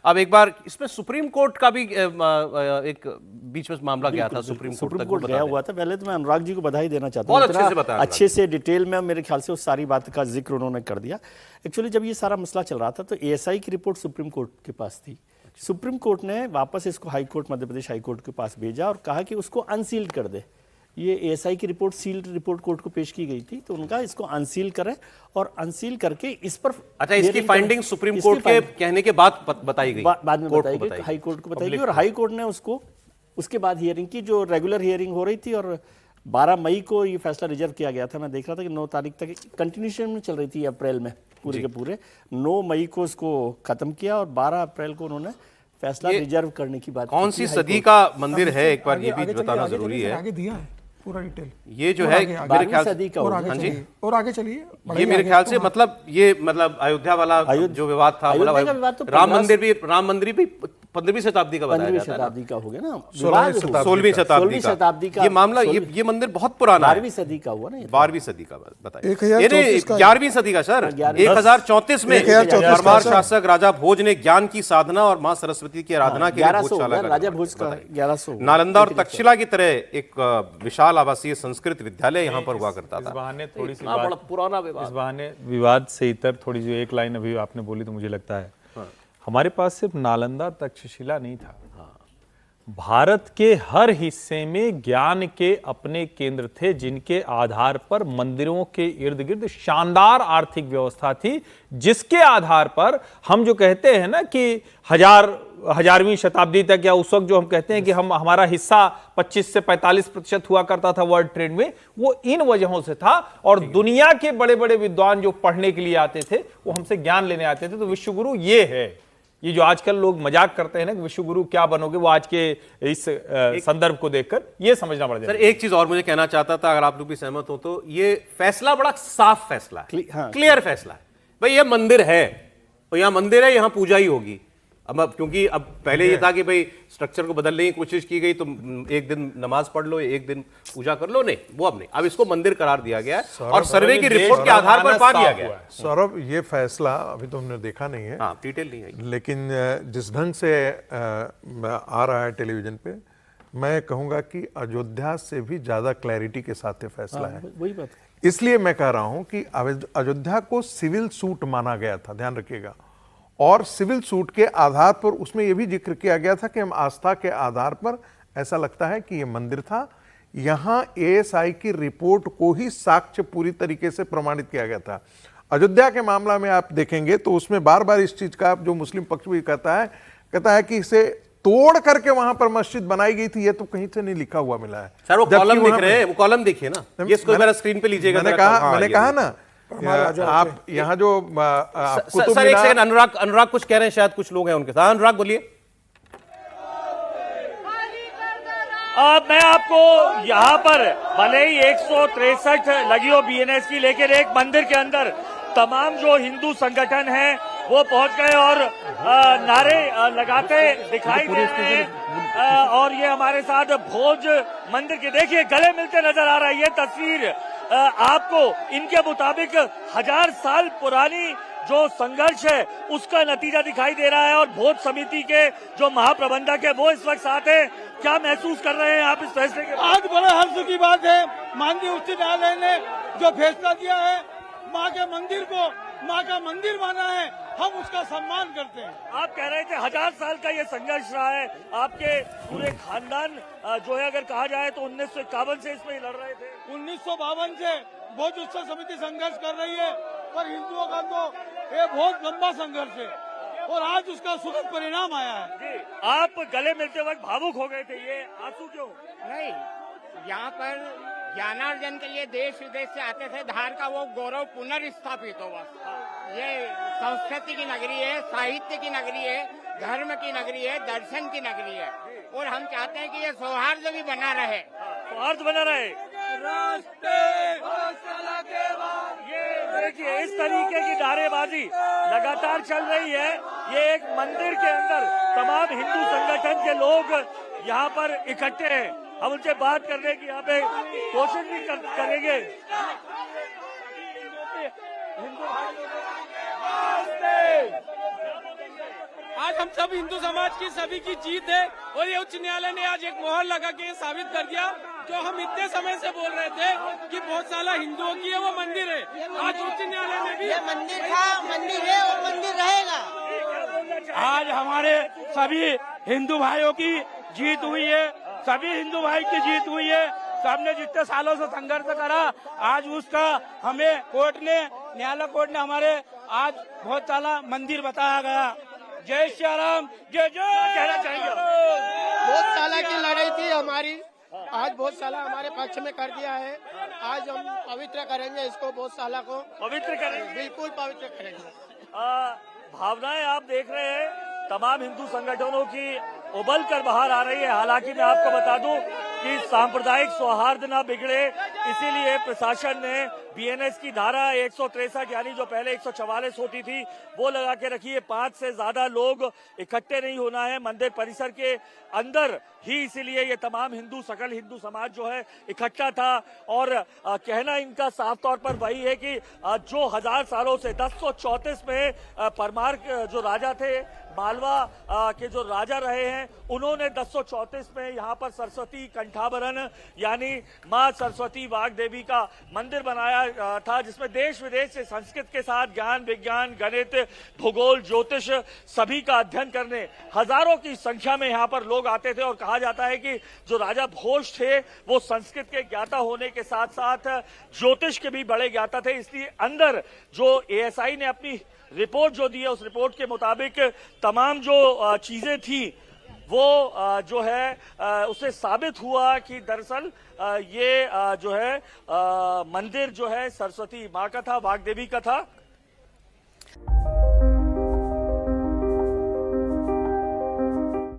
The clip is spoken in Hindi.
अब एक बार इसमें सुप्रीम कोर्ट का भी एक बीच में मामला गया था, सुप्रीम कोर्ट गया हुआ था। पहले तो मैं अनुराग जी को बधाई देना चाहता हूं, बहुत अच्छे से बताया, अच्छे से डिटेल में मेरे ख्याल से उस सारी बात का जिक्र उन्होंने कर दिया। एक्चुअली जब ये सारा मसला चल रहा था तो एएसआई की रिपोर्ट सुप्रीम कोर्ट के पास थी। सुप्रीम कोर्ट ने वापस इसको high court, Madhya Pradesh high court के पास भेजा और कहा कि उसको अनसील्ड कर दे। ये एएसआई की रिपोर्ट सील्ड रिपोर्ट कोर्ट को पेश की गई थी, तो उनका इसको अनसील करें और अनसील करके इस पर अच्छा, इसकी फाइंडिंग सुप्रीम कोर्ट के कहने के बाद बताई गई, बाद में बताई गई, हाई कोर्ट को बताई गई और हाई कोर्ट ने उसको उसके बाद हियरिंग की, जो रेगुलर हियरिंग हो रही थी। और 12 मई को ये फैसला रिजर्व किया गया था। मैं देख रहा था कि 9 तारीख तक कंटिन्यूशन में चल रही थी अप्रैल में पूरे के पूरे। 9 मई को इसको खत्म किया और 12 अप्रैल को उन्होंने फैसला रिजर्व करने की बात। कौन सी सदी का मंदिर है, एक बार ये भी बताना जरूरी है। आगे दिया है पूरा डिटेल, ये जो है मेरे ख्याल से और आगे चलिए, ये मेरे ख्याल से मतलब अयोध्या वाला जो विवाद था, राम मंदिर भी 15वीं शताब्दी का बताया जाता है, शताब्दी का हो गया ना, 16वीं शताब्दी का ये मामला। ये मंदिर बहुत पुराना है, 12वीं सदी का हुआ ना, 12वीं सदी का बताइए, 11वीं सदी का सर। 1034 में परमार शासक राजा भोज ने ज्ञान की साधना और मां सरस्वती की आराधना के लिए भोजशाला राजा भोज का 1100 नालंदा और तक्षशिला की तरह एक विशाल आवासीय संस्कृत विद्यालय यहाँ पर हुआ करता था। थोड़ी सी बड़ा पुराना विवाद से इतर थोड़ी जो एक लाइन अभी आपने बोली तो मुझे लगता है हमारे पास सिर्फ नालंदा तक्षशिला नहीं था, भारत के हर हिस्से में ज्ञान के अपने केंद्र थे, जिनके आधार पर मंदिरों के इर्द गिर्द शानदार आर्थिक व्यवस्था थी, जिसके आधार पर हम जो कहते हैं ना कि 1000वीं शताब्दी तक, या उस वक्त जो हम कहते हैं कि हमारा हिस्सा 25 से 45% हुआ करता था वर्ल्ड ट्रेड में, वो इन वजहों से था। और दुनिया के बड़े बड़े विद्वान जो पढ़ने के लिए आते थे वो हमसे ज्ञान लेने आते थे। तो विश्वगुरु ये है। ये जो आजकल लोग मजाक करते हैं ना कि विश्वगुरु क्या बनोगे, वो आज के इस संदर्भ को देखकर ये समझना पड़ जाएगा। सर एक चीज और मुझे कहना चाहता था, अगर आप लोग भी सहमत हो तो, ये फैसला बड़ा साफ फैसला है, क्लियर फैसला है। भाई ये मंदिर है और यहाँ मंदिर है, यहाँ पूजा ही होगी। अब क्योंकि अब पहले ये था कि भाई स्ट्रक्चर को बदलने की कोशिश की गई, तो एक दिन नमाज पढ़ लो, एक दिन पूजा कर लो, नहीं, वो अब नहीं, अब इसको मंदिर करार दिया गया है और सर्वे की रिपोर्ट के आधार पर पा दिया गया है। सौरभ, ये फैसला अभी तो हमने देखा नहीं है, डिटेल नहीं है, लेकिन जिस ढंग से आ रहा है टेलीविजन पे, मैं कहूंगा कि अयोध्या से भी ज्यादा क्लैरिटी के साथ ये फैसला है। वही बात, इसलिए मैं कह रहा हूं कि अयोध्या को सिविल सूट माना गया था, ध्यान रखिएगा, और सिविल सूट के आधार पर उसमें यह भी जिक्र किया गया था कि हम आस्था के आधार पर, ऐसा लगता है कि यह मंदिर था। यहां एएसआई की रिपोर्ट को ही साक्ष्य पूरी तरीके से प्रमाणित किया गया था। अयोध्या के मामला में आप देखेंगे तो उसमें बार बार इस चीज का जो मुस्लिम पक्ष भी कहता है कि इसे तोड़ करके वहां पर मस्जिद बनाई गई थी। ये तो कहीं से नहीं लिखा हुआ मिला है सर। वो कॉलम दिख रहे हैं, वो कॉलम देखिए ना, ये इसको मेरा स्क्रीन पे लीजिएगा। मैंने कहा ना, आप यहाँ जो सर एक सेकंड, अनुराग कुछ कह रहे हैं, शायद कुछ लोग हैं उनके साथ। अनुराग बोलिए। मैं आपको यहाँ पर भले ही 163 लगी हो बीएनएस की, लेकिन एक मंदिर के अंदर तमाम जो हिंदू संगठन हैं वो पहुंच गए और नारे लगाते दिखाई दे रहे हैं। और ये हमारे साथ भोज मंदिर के, देखिए गले मिलते नजर आ रहा है। ये तस्वीर आपको इनके मुताबिक 1000 साल पुरानी जो संघर्ष है उसका नतीजा दिखाई दे रहा है। और भोज समिति के जो महाप्रबंधक है वो इस वक्त साथ है। क्या महसूस कर रहे हैं आप इस फैसले के? आज बड़ा हर्ष की बात है, माननीय उच्च न्यायालय ने जो फैसला दिया है, माँ के मंदिर को माँ का मंदिर माना है, हम उसका सम्मान करते हैं। आप कह रहे थे 1000 साल का ये संघर्ष रहा है, आपके पूरे खानदान जो है अगर कहा जाए तो 1951 से इसमें लड़ रहे थे। 1952 से भोज उत्सव समिति संघर्ष कर रही है, पर हिंदुओं का तो ये बहुत लंबा संघर्ष है और आज उसका सुखद परिणाम आया है। जी, आप गले मिलते वक्त भावुक हो गए थे, ये आंसू क्यों? नहीं, यहाँ पर ज्ञानार्जन के लिए देश विदेश से आते थे, धार का वो गौरव पुनर्स्थापित हो। बस ये संस्कृति की नगरी है, साहित्य की नगरी है, धर्म की नगरी है, दर्शन की नगरी है, और हम चाहते हैं कि ये सौहार्द भी बना रहे। सौहार्द बना रहे। ये देखिए इस तरीके की नारेबाजी लगातार चल रही है। ये एक मंदिर के अंदर तमाम हिंदू संगठन के लोग यहाँ पर इकट्ठे हैं। हम उनसे बात करने की यहाँ पे कोशिश भी करेंगे। आज हम सब हिंदू समाज की सभी की जीत है और ये उच्च न्यायालय ने आज एक मोहर लगा के ये साबित कर दिया जो हम इतने समय से बोल रहे थे कि बहुत सारा हिंदुओं की है वो मंदिर है। आज उच्च न्यायालय ने भी मंदिर था, मंदिर है और मंदिर रहेगा। आज हमारे सभी हिंदू भाइयों की जीत हुई है, सभी हिंदू भाई की जीत हुई है। सबने जितने सालों से संघर्ष करा आज उसका हमें न्यायालय कोर्ट ने हमारे आज बहुत सारा मंदिर बताया गया। जय श्री राम, जय जय कहना चाहेंगे। बहुत साल की लड़ाई थी हमारी, आज बहुत साला हमारे पक्ष में कर दिया है। आज हम पवित्र करेंगे इसको, बहुत साला को पवित्र करेंगे, बिल्कुल पवित्र करेंगे। भावनाएं आप देख रहे हैं तमाम हिंदू संगठनों की उबल कर बाहर आ रही है। हालांकि मैं आपको बता दूं कि सांप्रदायिक सौहार्द न बिगड़े इसीलिए प्रशासन ने बीएनएस की धारा 163 यानी जो पहले 144 होती थी वो लगा के रखी है। 5 से ज्यादा लोग इकट्ठे नहीं होना है मंदिर परिसर के अंदर ही, इसीलिए ये तमाम सकल हिंदू समाज जो है इकट्ठा था। और कहना इनका साफ तौर पर वही है कि जो 1000 सालों से 1034 में परमार जो राजा थे, मालवा के जो राजा रहे हैं, उन्होंने 1034 में यहाँ पर सरस्वती कंठाभरण यानी माँ सरस्वती वाग देवी का मंदिर बनाया था, जिसमें देश विदेश से संस्कृत के साथ ज्ञान, विज्ञान, गणित, भूगोल, ज्योतिष सभी का अध्ययन करने हजारों की संख्या में यहाँ पर लोग आते थे। और कहा जाता है कि जो राजा भोज थे वो संस्कृत के ज्ञाता होने के साथ साथ ज्योतिष के भी बड़े ज्ञाता थे। इसलिए अंदर जो एएसआई ने अपनी रिपोर्ट जो दी है उस रिपोर्ट के मुताबिक तमाम जो चीजें थी वो जो है उससे साबित हुआ कि दरअसल ये जो है मंदिर जो है सरस्वती माँ का था, वाग्देवी का था।